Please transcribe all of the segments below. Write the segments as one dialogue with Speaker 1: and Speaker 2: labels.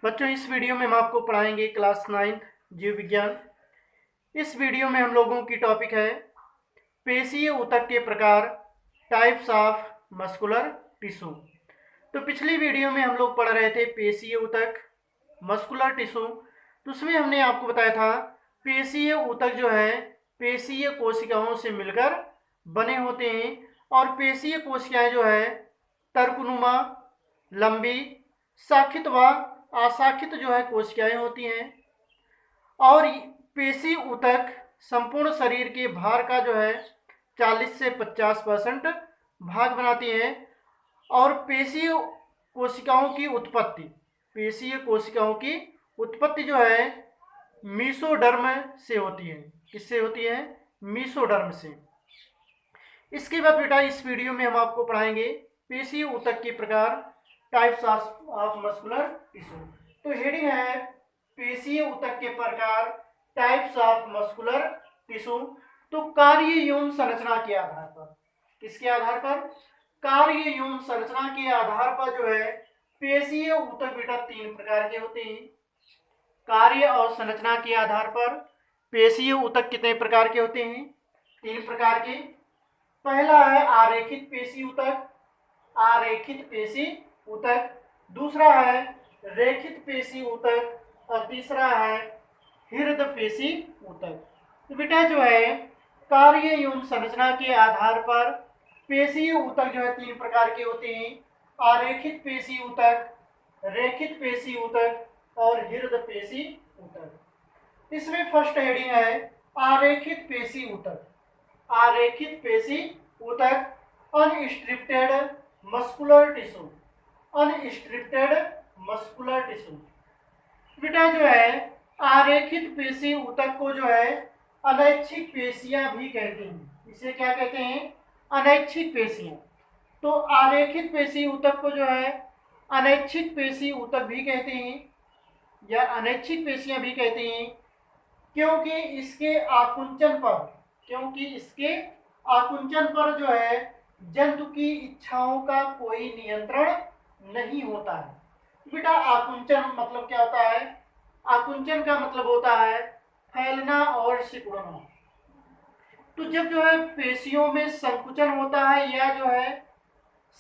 Speaker 1: बच्चों, इस वीडियो में हम आपको पढ़ाएंगे क्लास 9 जीव विज्ञान। इस वीडियो में हम लोगों की टॉपिक है पेशीय ऊतक के प्रकार, टाइप्स ऑफ मस्कुलर टिश्यू। तो पिछली वीडियो में हम लोग पढ़ रहे थे पेशीय ऊतक, मस्कुलर टिश्यू। तो उसमें हमने आपको बताया था पेशीय ऊतक जो है पेशीय कोशिकाओं से मिलकर बने होते हैं, और पेशीय कोशिकाएं जो है तर्कनुमा, लंबी, शाखित व अशाखित जो है कोशिकाएं होती हैं। और पेशी ऊतक संपूर्ण शरीर के भार का जो है 40 से 50% भाग बनाती हैं। और पेशीय कोशिकाओं की उत्पत्ति, पेशीय कोशिकाओं की उत्पत्ति जो है मीसोडर्म से होती है। किससे होती है? मीसोडर्म से। इसके बाद बेटा इस वीडियो में हम आपको पढ़ाएंगे पेशीय ऊतक के प्रकार, टाइप्स ऑफ मस्कुलर टिश्यू। तो हेडिंग है पेशीय ऊतक के प्रकार, टाइप्स ऑफ मस्कुलर टिश्यू। तो कार्य एवं संरचना के आधार पर, किसके आधार पर? कार्य एवं संरचना के आधार पर जो है पेशीय ऊतक बेटा 3 प्रकार के होते हैं। कार्य और संरचना के आधार पर पेशीय ऊतक कितने प्रकार के होते हैं? 3 प्रकार के। पहला है आरेखित पेशी ऊतक, आरेखित पेशी ऊतक। दूसरा है रेखित पेशी ऊतक, और तीसरा है हृदय पेशी ऊतक। तो बेटा जो है कार्य एवं संरचना के आधार पर पेशीय ऊतक जो है 3 प्रकार के होते हैं। आरेखित पेशी ऊतक, रेखित पेशी ऊतक और हृदय पेशी ऊतक। इसमें फर्स्ट हेडिंग है आरेखित पेशी ऊतक। आरेखित पेशी ऊतक, अनस्ट्रिप्टेड मस्कुलर टिश्यू, अनस्ट्रिप्टेड मस्कुलर टिश्यू। बेटा जो है आरेखित पेशी ऊतक को जो है अनैच्छिक पेशियां भी कहते हैं। इसे क्या कहते हैं? अनैच्छिक पेशियां। तो आरेखित पेशी ऊतक को जो है अनैच्छिक पेशी ऊतक भी कहते हैं, या अनैच्छिक पेशियां भी कहते हैं, क्योंकि इसके आकुंचन पर, क्योंकि इसके आकुंचन पर जो है जंतु की इच्छाओं का कोई नियंत्रण नहीं होता है। बेटा आकुंचन मतलब क्या होता है? आकुंचन का मतलब होता है फैलना और सिकुड़ना। तो जब जो है पेशियों में संकुचन होता है या जो है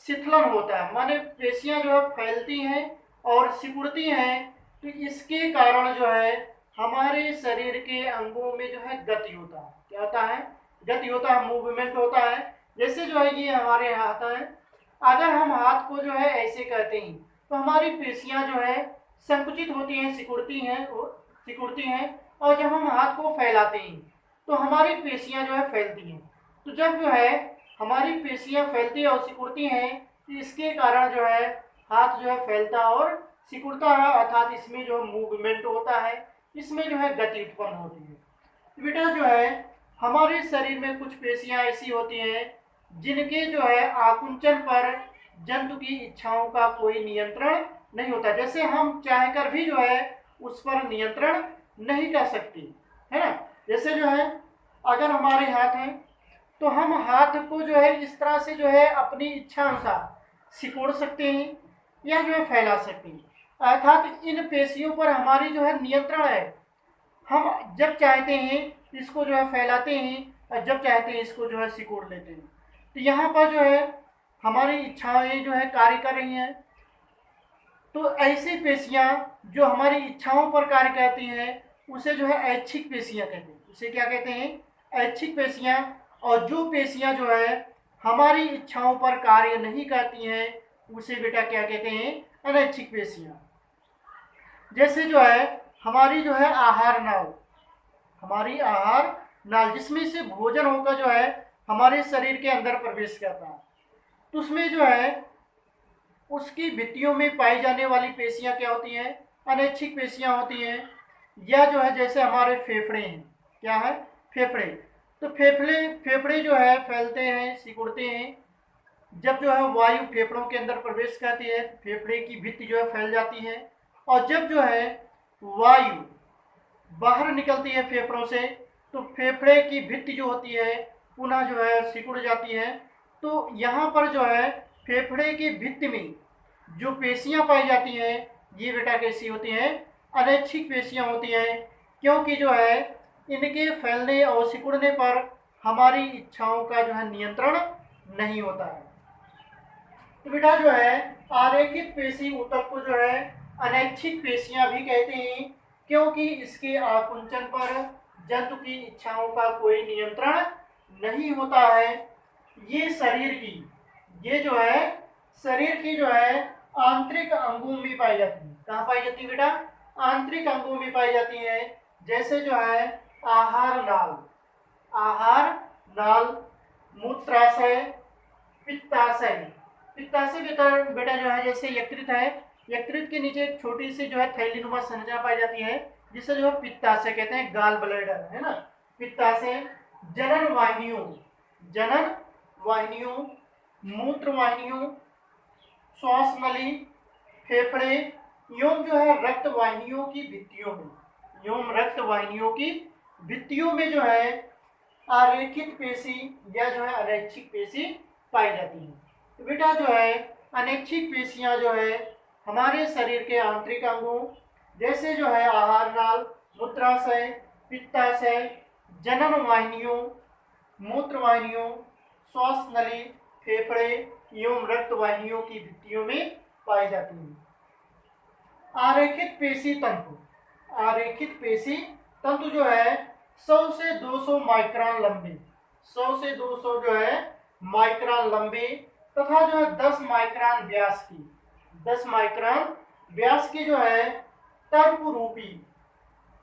Speaker 1: शिथिलन होता है, माने पेशियां जो है फैलती हैं और सिकुड़ती हैं, तो इसके कारण जो है हमारे शरीर के अंगों में जो है गति होता है। क्या होता है? गति होता है, मूवमेंट होता है। जैसे जो है ये हमारे हाथ है, अगर हम हाथ को जो है ऐसे करते हैं तो हमारी पेशियां जो है संकुचित होती हैं, सिकुड़ती हैं। और जब हम हाथ को फैलाते हैं तो हमारी पेशियां जो है फैलती हैं। तो जब जो है हमारी पेशियां फैलती और सिकुड़ती हैं, तो इसके कारण जो है हाथ जो है फैलता और सिकुड़ता है, अर्थात इसमें जो मूवमेंट होता है, इसमें जो है गति उत्पन्न होती है। तो बेटा जो है हमारे शरीर में कुछ पेशियां ऐसी होती हैं जिनके जो है आकुंचन पर जंतु की इच्छाओं का कोई नियंत्रण नहीं होता। जैसे हम चाहकर भी जो है उस पर नियंत्रण नहीं कर सकते, है ना। जैसे जो है अगर हमारे हाथ हैं तो हम हाथ को जो है इस तरह से जो है अपनी इच्छा अनुसार सिकोड़ सकते हैं या जो है फैला सकते हैं, अर्थात इन पेशियों पर हमारी जो है नियंत्रण है। हम जब चाहते हैं इसको जो है फैलाते हैं और जब चाहते हैं इसको जो है सिकोड़ लेते हैं। तो यहाँ पर जो है हमारी इच्छाएं जो है कार्य कर रही हैं। तो ऐसी पेशियां जो हमारी इच्छाओं पर कार्य करती हैं उसे जो है ऐच्छिक पेशियां कहते हैं। उसे क्या कहते हैं? ऐच्छिक पेशियां। और जो पेशियां जो है हमारी इच्छाओं पर कार्य नहीं करती हैं उसे बेटा क्या कहते हैं? अनैच्छिक पेशियां। जैसे जो है हमारी जो है आहार नाल, हमारी आहार नाल जिसमें से भोजन होकर जो है हमारे शरीर के अंदर प्रवेश करता है, तो उसमें जो है उसकी भित्तियों में पाई जाने वाली पेशियां क्या होती हैं? अनैच्छिक पेशियां होती हैं। या जो है जैसे हमारे फेफड़े हैं, क्या है? फेफड़े। तो फेफड़े जो है फैलते हैं, सिकुड़ते हैं। जब जो है वायु फेफड़ों के अंदर प्रवेश करती है, फेफड़े की भित्ति जो है फैल जाती है। और जब जो है वायु बाहर निकलती है फेफड़ों से, तो फेफड़े की भित्ति जो होती है पुनः जो है सिकुड़ जाती है। तो यहाँ पर जो है फेफड़े की भित्ति में जो पेशियां पाई जाती हैं ये बेटा कैसी होती हैं, अनैच्छिक पेशियां होती हैं, क्योंकि जो है इनके फैलने और सिकुड़ने पर हमारी इच्छाओं का जो है नियंत्रण नहीं होता है। तो बेटा जो है आरेखित पेशी ऊतक को जो है अनैच्छिक पेशियां भी कहते हैं, क्योंकि इसके आकुंचन पर जंतु की इच्छाओं का कोई नियंत्रण नहीं होता है। ये शरीर की, ये जो है शरीर की जो है आंतरिक अंगों में पाई जाती है। कहाँ पाई जाती है बेटा, आंतरिक अंगों में पाई जाती है। जैसे जो है आहार नाल, आहार नाल, मूत्राशय, पित्ताशय। पित्ताशय बेटा जो है जैसे यकृत है, यकृत के नीचे एक छोटी सी जो है थैलीनुमा संरचना पाई जाती है, जिसे जो है पित्ताशय कहते हैं, गाल ब्लैडर है ना, पित्ताशय। जनन वाहिनियों, जनन वाहिनियों, मूत्र वाहिनियों, श्वास नली, फेफड़े एवं जो है रक्त वाहिनियों की भित्तियों में, एवं रक्त वाहिनियों की भित्तियों में जो है आरेखित पेशी या जो है अनैच्छिक पेशी पाई जाती है। तो बेटा जो है अनैच्छिक पेशियां जो है हमारे शरीर के आंतरिक अंगों जैसे जो है आहार नाल, मूत्राशय, पित्ताशय, जनन वाहिनियों, मूत्र वाहिनियों, श्वास नली, फेफड़े एवं रक्त वाहिनियों की भित्तियों में पाई जाती है। आरेखित पेशी तंतु, आरेखित पेशी तंतु जो है 100 से 200 माइक्रोन लंबे, 100 से 200 जो है माइक्रोन लंबे तथा जो है 10 माइक्रोन व्यास की, 10 माइक्रोन व्यास की जो है तर्क रूपी,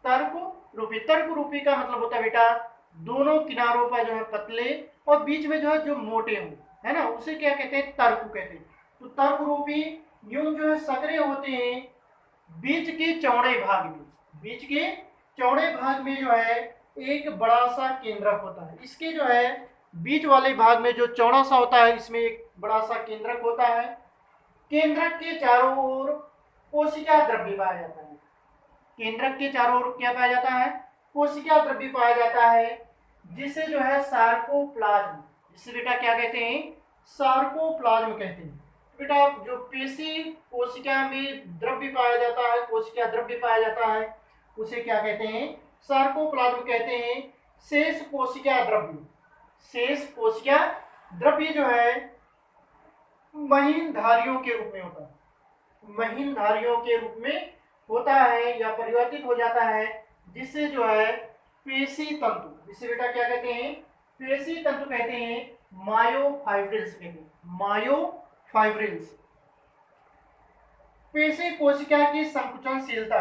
Speaker 1: तर्क रूपी का मतलब होता है बेटा दोनों किनारों पर जो है पतले और बीच में जो है जो मोटे हो, है ना, उसे क्या कहते हैं, तर्क कहते हैं। तो तर्क रूपी यूं जो है सक्रिय होते हैं बीच के चौड़े भाग में, बीच के चौड़े भाग में जो है एक बड़ा सा केंद्रक होता है। इसके जो है बीच वाले भाग में जो चौड़ा सा होता है, इसमें एक बड़ा सा केंद्रक होता है। केंद्रक के चारों ओर कोशिका द्रव्य पाया जाता है। केंद्रक के चारों ओर क्या पाया जाता है, कोशिका द्रव्य पाया जाता है, जिसे जो है सार्कोप्लाज्म, जिसे बेटा क्या कहते हैं, सार्कोप्लाज्म कहते हैं। बेटा जो पेशी कोशिका में द्रव्य पाया जाता है, कोशिका द्रव्य पाया जाता है, उसे क्या कहते हैं, सार्कोप्लाज्म कहते हैं। शेष कोशिका द्रव्य, शेष कोशिका द्रव्य जो है महीन धारियों के रूप में होता है, महीन धारियों के रूप में होता है या परिवर्तित हो जाता है, जिससे जो है पेशी तंतु, जिसे बेटा क्या कहते हैं, पेशी तंतु कहते हैं, मायोफाइब्रिल्स कहते हैं, मायोफाइब्रिल्स। पेशी कोशिका की संकुचनशीलता,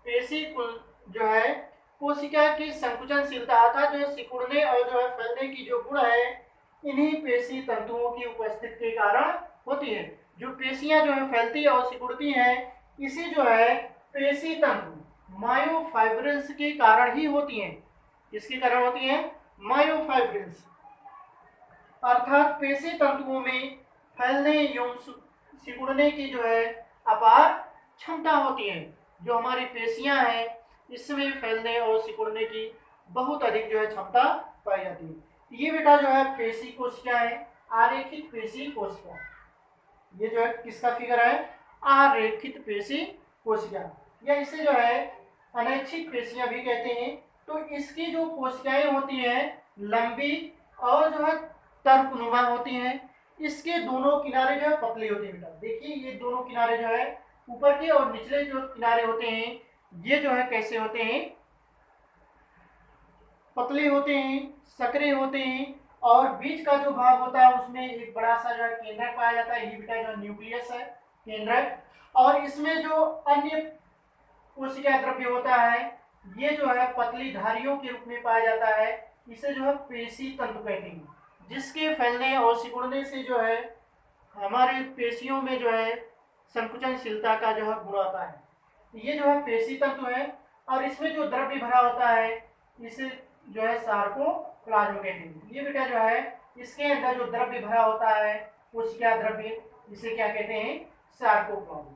Speaker 1: पेशी जो है कोशिका की संकुचनशीलता अर्थात जो सिकुड़ने और जो है फैलने की जो गुण है, इन्हीं पेशी तंतुओं की उपस्थिति के कारण होती है। जो पेशियां जो है फैलती और सिकुड़ती हैं, इसी जो है पेशी तंतु मायोफाइब्रिल्स के कारण ही होती हैं। किसके कारण होती हैं, मायोफाइब्रिल्स। अर्थात पेशी तंतुओं में फैलने एवं सिकुड़ने की जो है अपार क्षमता होती है। जो हमारी पेशियां हैं इसमें फैलने और सिकुड़ने की बहुत अधिक जो है क्षमता पाई जाती है। ये बेटा जो है पेशी कोशिका है, आरेखित पेशी कोशिका। ये जो है किसका फिगर है, आरेखित पेशी कोशिका, या इसे जो है अनैच्छिक पेशियां भी कहते हैं। तो इसकी जो कोशिकाएं होती हैं लंबी और जो है तर्कनुमा होती हैं। इसके दोनों किनारे जो है पतले होते हैं। बेटा देखिए ये दोनों किनारे जो है ऊपर के और निचले जो किनारे होते हैं, ये जो है कैसे होते हैं, पतले होते हैं, सक्रिय होते हैं, और बीच का जो भाग होता है उसमें एक बड़ा सा जो है केंद्रक पाया जाता है। ये बेटा जो न्यूक्लियस है, केंद्रक। और इसमें जो अन्य कोशिका द्रव्य होता है ये जो है पतली धारियों के रूप में पाया जाता है। इसे जो है पेशी तंतु कहते हैं, जिसके फैलने और सिकुड़ने से जो है हमारे पेशियों में जो है संकुचनशीलता का जो है गुण आता है। ये जो है पेशी तंतु है, और इसमें जो द्रव्य भरा होता है इसे जो है सार्कोप्लाज्म कहते हैं। ये बेटा जो है इसके अंदर जो द्रव्य भरा होता है कोशिका द्रव्य, इसे क्या कहते हैं, सार्कोप्लाज्म।